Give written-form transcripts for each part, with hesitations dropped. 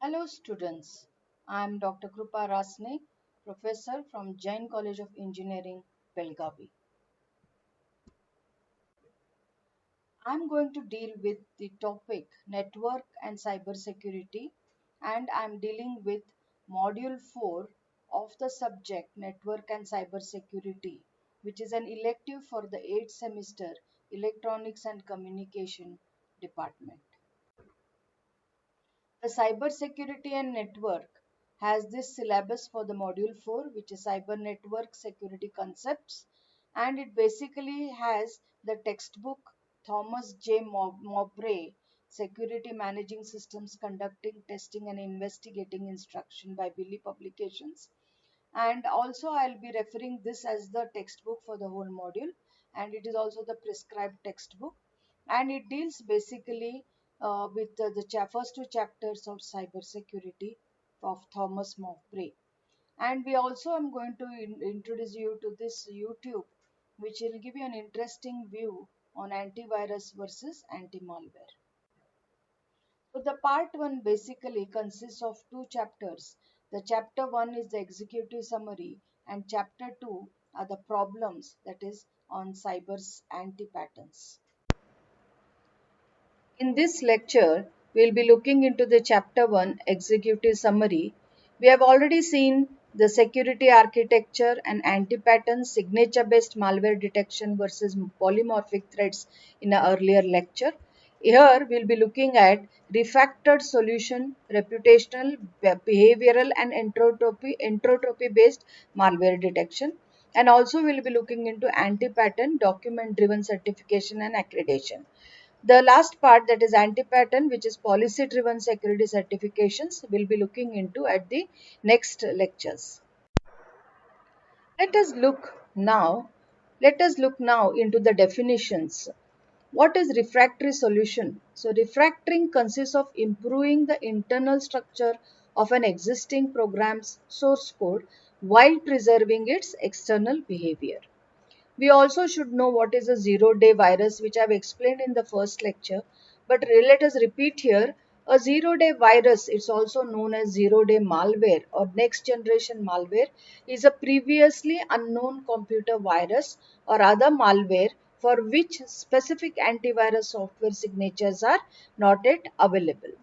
Hello students, I am Dr. Krupa Rasne, professor from Jain College of Engineering, Belgavi. I am going to deal with the topic network and cybersecurity, and I am dealing with module 4 of the subject network and cybersecurity, which is an elective for the 8th semester electronics and communication department. The cybersecurity and network has this syllabus for the module 4, which is cyber network security concepts, and it basically has the textbook Thomas J. Mowbray Security Managing Systems Conducting Testing and Investigating Instruction by Billy Publications. And also I'll be referring this as the textbook for the whole module, and it is also the prescribed textbook, and it deals basically with the first two chapters of cybersecurity of Thomas Mowbray. And we also am going to introduce you to this YouTube, which will give you an interesting view on antivirus versus anti-malware. So the part 1 basically consists of two chapters. The chapter 1 is the executive summary, and chapter 2 are the problems, that is on cyber's anti-patterns. In this lecture, we'll be looking into the chapter 1 executive summary. We have already seen the security architecture and anti-pattern signature based malware detection versus polymorphic threats in an earlier lecture. Here we'll be looking at refactored solution, reputational, behavioral and entropy based malware detection, and also we'll be looking into anti-pattern document driven certification and accreditation. The last part, that is anti-pattern, which is policy driven security certifications, we'll be looking into at the next lectures. Let us look now Let us look now into the definitions. What is refractory solution? So refactoring consists of improving the internal structure of an existing program's source code while preserving its external behavior. We also should know what is a zero-day virus, which I have explained in the first lecture. But let us repeat here. A zero-day virus, it's also known as zero-day malware or next-generation malware, is a previously unknown computer virus or other malware for which specific antivirus software signatures are not yet available.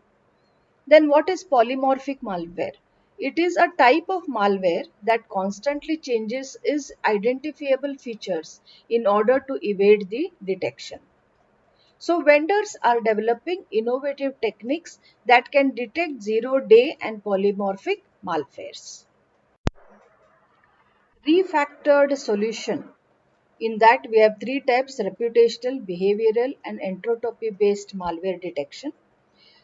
Then what is polymorphic malware? It is a type of malware that constantly changes its identifiable features in order to evade the detection. So vendors are developing innovative techniques that can detect zero-day and polymorphic malwares. Refactored solution. In that we have three types: reputational, behavioral and entropy based malware detection.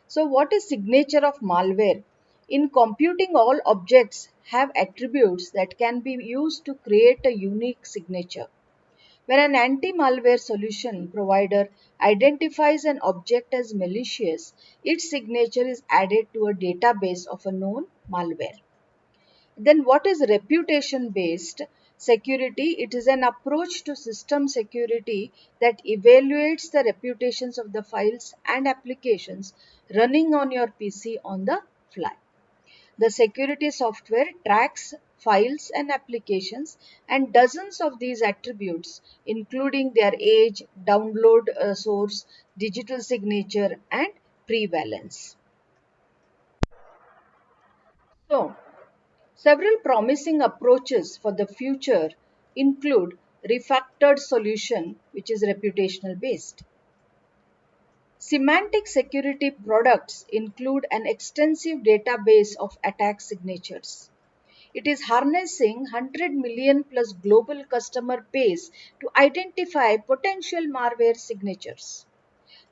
So what is signature of malware? In computing, all objects have attributes that can be used to create a unique signature. When an anti-malware solution provider identifies an object as malicious, its signature is added to a database of a known malware. Then what is reputation based security? It is an approach to system security that evaluates the reputations of the files and applications running on your PC on the fly. The security software tracks files and applications and dozens of these attributes, including their age, download source, digital signature, and prevalence. So, several promising approaches for the future include refactored solution, which is reputational based. Semantic security products include an extensive database of attack signatures. It is harnessing 100 million plus global customer base to identify potential malware signatures.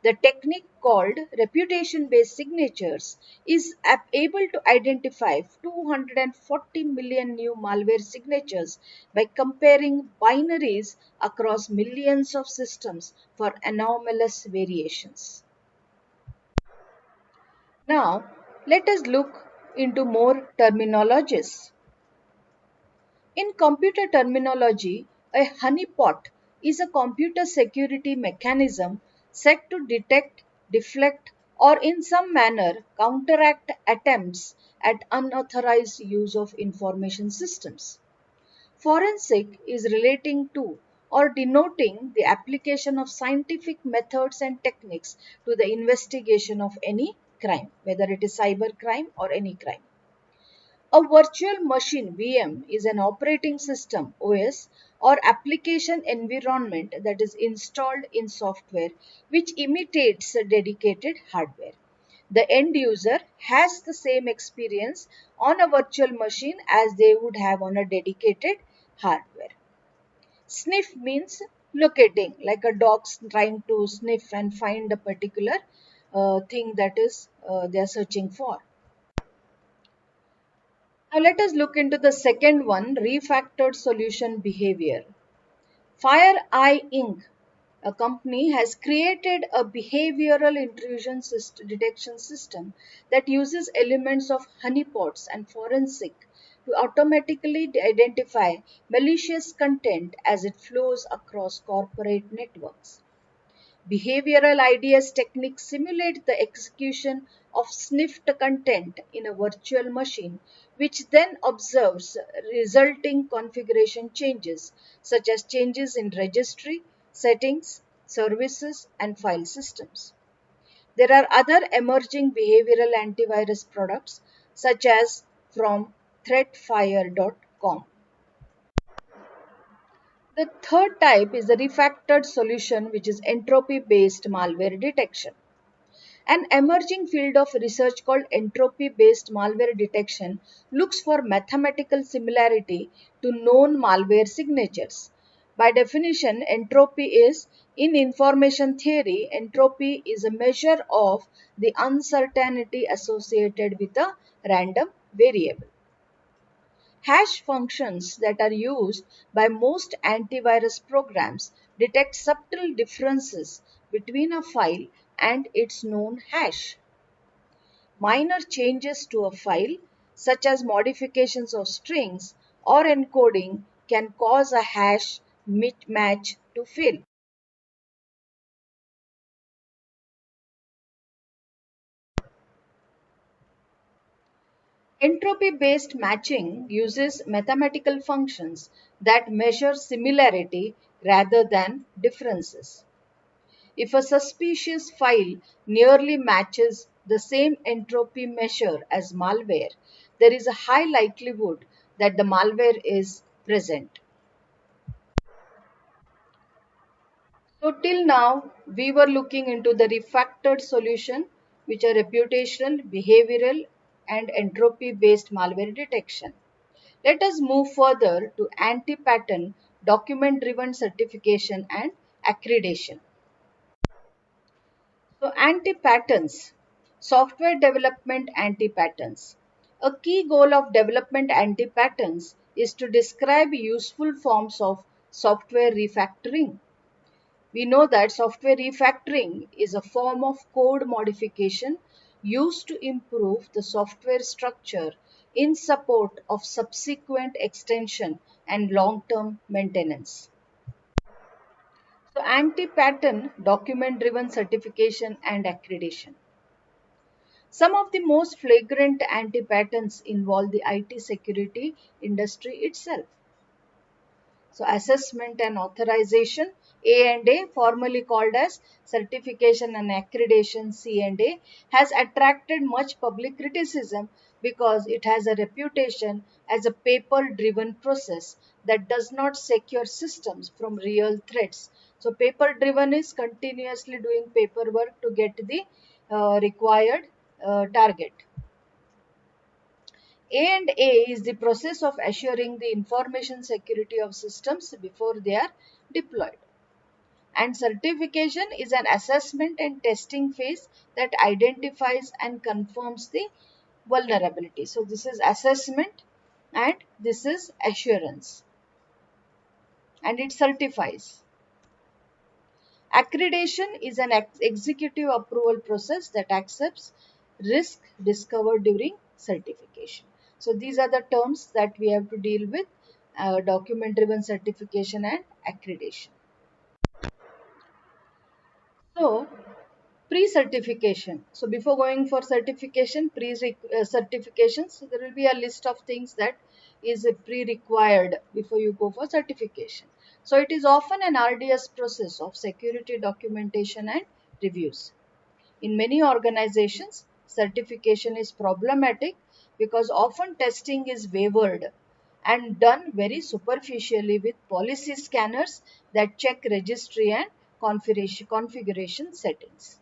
The technique called reputation-based signatures is able to identify 240 million new malware signatures by comparing binaries across millions of systems for anomalous variations. Now, let us look into more terminologies. In computer terminology, a honeypot is a computer security mechanism set to detect, deflect, or in some manner counteract attempts at unauthorized use of information systems. Forensic is relating to or denoting the application of scientific methods and techniques to the investigation of any crime, whether it is cyber crime or any crime. A virtual machine VM is an operating system OS or application environment that is installed in software which imitates a dedicated hardware. The end user has the same experience on a virtual machine as they would have on a dedicated hardware. Sniff means locating, like a dog trying to sniff and find a particular thing that is they are searching for. Now let us look into the second one, refactored solution behavior. FireEye Inc., a company, has created a behavioral intrusion detection system that uses elements of honeypots and forensic to automatically identify malicious content as it flows across corporate networks. Behavioral IDS techniques simulate the execution of sniffed content in a virtual machine, which then observes resulting configuration changes, such as changes in registry, settings, services, and file systems. There are other emerging behavioral antivirus products, such as from threatfire.com. The third type is the refactored solution, which is entropy based malware detection. An emerging field of research called entropy based malware detection looks for mathematical similarity to known malware signatures. By definition, entropy is, in information theory, entropy is a measure of the uncertainty associated with a random variable. Hash functions that are used by most antivirus programs detect subtle differences between a file and its known hash. Minor changes to a file, such as modifications of strings or encoding, can cause a hash mismatch to fail. Entropy based matching uses mathematical functions that measure similarity rather than differences. If a suspicious file nearly matches the same entropy measure as malware, there is a high likelihood that the malware is present. So, till now, we were looking into the refactored solution, which are reputational, behavioral, and entropy based malware detection. Let us move further to anti pattern, document driven certification, and accreditation. So, anti patterns, software development anti patterns. A key goal of development anti patterns is to describe useful forms of software refactoring. We know that software refactoring is a form of code modification used to improve the software structure in support of subsequent extension and long term maintenance. So, anti pattern, document driven certification, and accreditation. Some of the most flagrant anti patterns involve the IT security industry itself. So assessment and authorization, A&A, formerly called as certification and accreditation, C&A, has attracted much public criticism because it has a reputation as a paper-driven process that does not secure systems from real threats. So paper-driven is continuously doing paperwork to get the required target. A&A is the process of assuring the information security of systems before they are deployed. And certification is an assessment and testing phase that identifies and confirms the vulnerability. So this is assessment and this is assurance, and it certifies. Accreditation is an executive approval process that accepts risk discovered during certification. So these are the terms that we have to deal with, document driven certification and accreditation. So Pre-certification. So before going for certification, certifications, so there will be a list of things that is pre-required before you go for certification. So it is often an arduous process of security documentation and reviews. In many organizations, certification is problematic because often testing is wavered and done very superficially with policy scanners that check registry and configuration settings.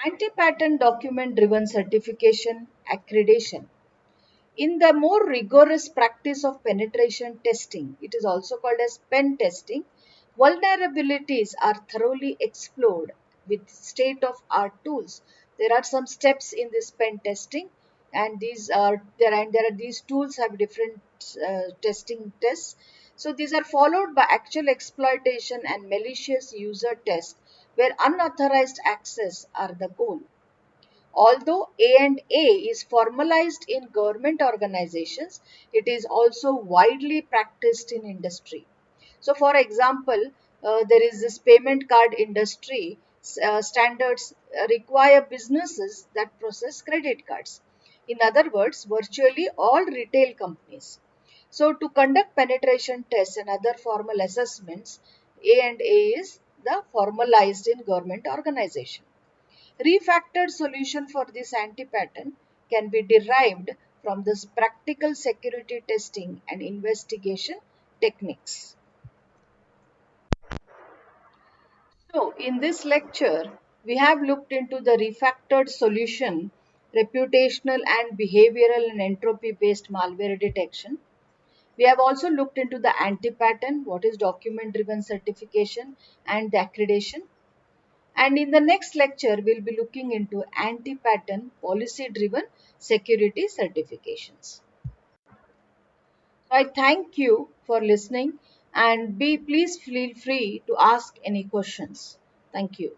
Anti-patent document-driven certification accreditation. In the more rigorous practice of penetration testing, it is also called as pen testing, vulnerabilities are thoroughly explored with state-of-art tools. There are some steps in this pen testing, and these tools have different testing tests. So these are followed by actual exploitation and malicious user tests, where unauthorized access are the goal. Although A&A is formalized in government organizations, it is also widely practiced in industry. So, for example, there is this payment card industry standards require businesses that process credit cards. In other words, virtually all retail companies. So, to conduct penetration tests and other formal assessments, A&A is the formalized in government organization. Refactored solution for this anti-pattern can be derived from this practical security testing and investigation techniques. So, in this lecture, we have looked into the refactored solution, reputational and behavioral and entropy based malware detection. We have also looked into the anti-pattern, what is document driven certification and the accreditation. And in the next lecture, we'll be looking into anti-pattern policy-driven security certifications. I thank you for listening and please feel free to ask any questions. Thank you.